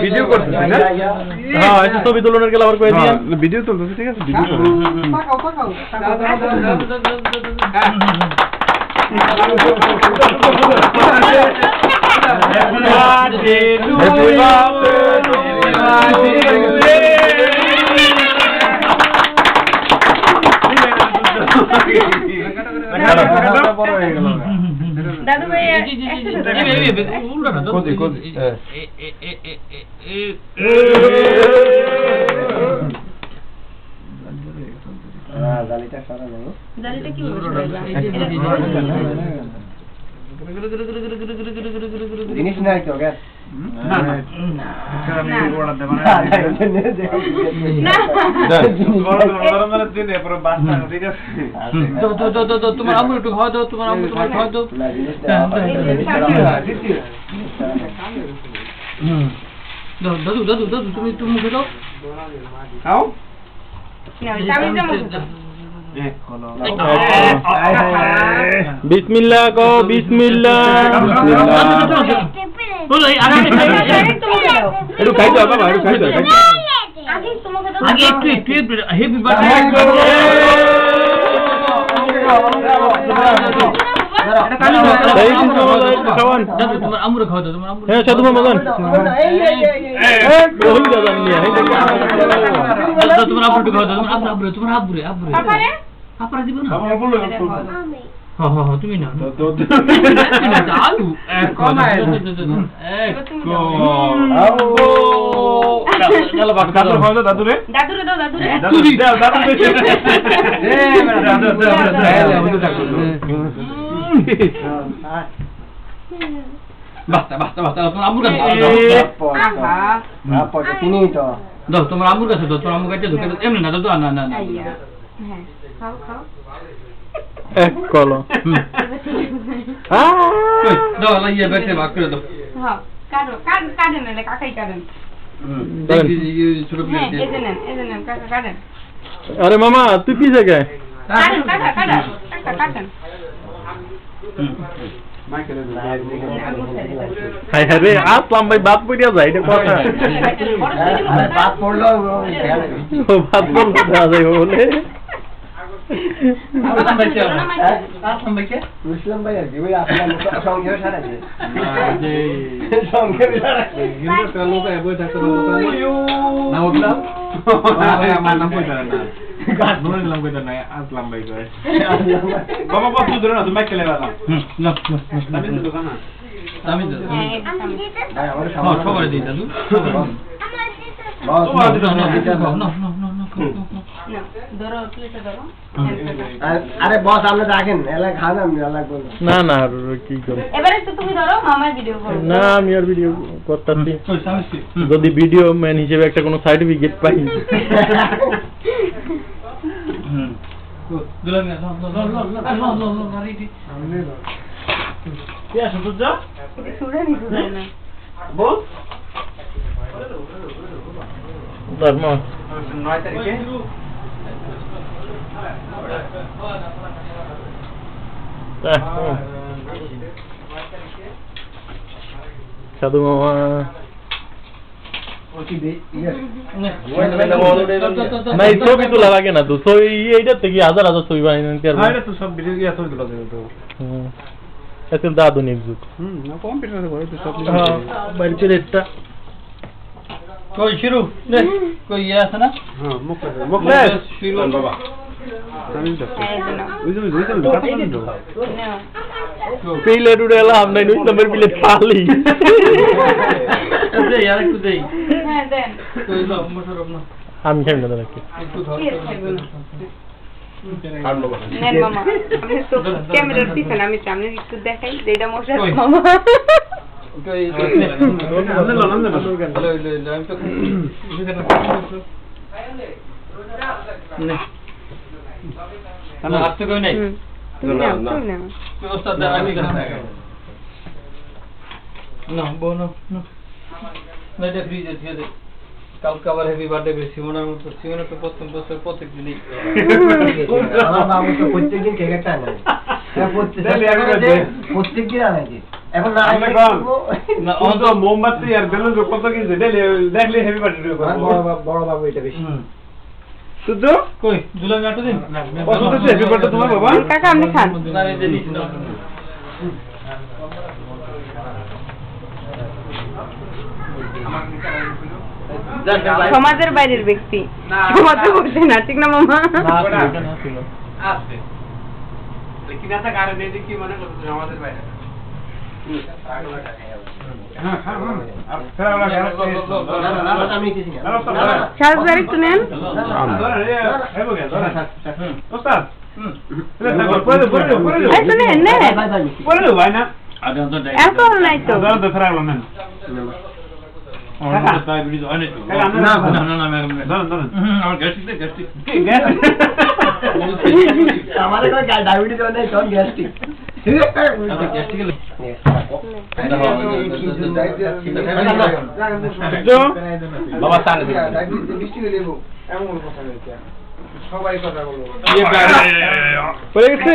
video করতেছি না হ্যাঁ এটা ছবি তোলার গেলে আবার কই দিয়েন ভিডিও চলতেছে ঠিক আছে ভিডিও দাদু ভাই দালিটা কি জিনিস নাই তো গ্যাস তোমার আম্মু একটু খাওয়া দাও তোমার আম্মু তোমার খাওয়া দাও দাদু দাদু দাদু তুমি একটু মুখে দাও খাও বিসমিল্লাহ কো বিসমিল্লাহ একটু খাই দাও বাবা একটু খাই দাও আগে একটু হেভি বার্থডে তোমার আম্মুরে খাওয়া দাও তোমার আম্মু হ্যাঁ সাধু মামা তোমার আব্বু খাওয়া দাও তোমার আব্বু তোমার আব্বুরে আপনারা দিব না হ্যাঁ তুমি না আলু দাদুরে দাও দাদুরে তোমার আম্মুর কাছে দাও তোমার আম্মুর কাছে দাও তোমার আম্মু কাছে এমনি না দাও না না না খাও খাও এক কলো দাও লাইয়া বেটে ভাগ করে দাও হ্যাঁ কাটো কাটেন না কাকাই কাটেন ছোট প্লেট দিয়ে এজেনেন কাকা কাটেন আরে মামা তুই কি জায়গায় কাটেন হাই হাই রে আসলাম ভাই বাদ পড়িয়া যায় এটা কথা বাদ পড়লো বাদ পড়লো যায় বলে মুসলিম ভাই আর কি ওই আপনার সংখ্যা সারাছে সংখ্যা সারাছে হিন্দু একটা লোক বই থাকতো না বললাম আমার নাম কইতা না নুন নাম কইতা না আসলাম ভাই কয় বাবা বাবা তুই ধরে না তুমি মাইকেলে বাবা না আমি তো দোকান না আমি তো ভাই আমার সবাই দিই দাদু আরে বস আপনি রাখেন এলা খান আমি এলা করব না না কি করব এবারে তো তুমি ধরো মামার ভিডিও করো না আমি আর ভিডিও করতাছি যদি ভিডিও ম্যান হিসেবে একটা কোনো সার্টিফিকেট পাই কি আছে তো যা সুরানি না বল ধর্ম 9 তারিখে সাধু মামা না এই ছবি তোলা লাগে না তো ছবি এইটার থেকে হাজার হাজার ছবি বানাই তো সব ভিডিও গিয়ে ছবি তোলা যাবে তো এখন তো আধুনিক যুগ না কম্পিউটারে করে তো সব বাড়ি প্লেটটা কই শুরু কই ইয়ে আছে না হ্যাঁ মুখ শুরু বাবা আমি তো ওই যে কাটা না প্লেট উড়ে এলাম নাই দুই নম্বর প্লেট খালি দেই আর একটু দেই হ্যাঁ দেন কই দাও মশরব না আমি খাই না নাকি একটু ধর নেন মামা আপনি তো ক্যামেরার পিছনে আমি সামনে একটু দেখাই যেটা মশা মামা কই আমি তো না আসতে কই নাই না ওস্তাদ আমি না বোনো না এটা ফ্রিজে দিয়ে দে কালকে আবার হেভি বার্থডে বেশি মনের মতো সিমনে তো প্রথম বছর প্রত্যেক দিনই আমার বাবু তো প্রত্যেকদিন কেক একটা আনে হ্যাঁ প্রত্যেকদিন আনে এখন না আমরা কম না অন্ত মোমবাতি আর বেলুন কত কিনছে দেখলে হেভি বার্থডে করে বড় বাবু এটা বেশি শুদ্ধ কই দুলা গাটো দিন পছন্দ হচ্ছে হেভি বার্থডে তোমার বাবা কাকা আপনি খান সমাজের বাইরের ব্যক্তি সমাজে বসে না ঠিক না মামা আছে কিনা তা কারে দেই কি মনে করছো সমাজের বাইরে হ্যাঁ হ্যাঁ আর ফেরালা গেল আমি কিছু না সাজদার একটু নেন ওস্তাদ এই তো নেন নেন পরে ভাই না অ্যালকোহল নাই তো দাদা ফেরালা নেন আমার গ্যাস্ট্রিক আমাদের কোনো ডায়াবেটিস হয় নাই তখন গ্যাস্ট্রিক বাবা তারে পড়ে গেছে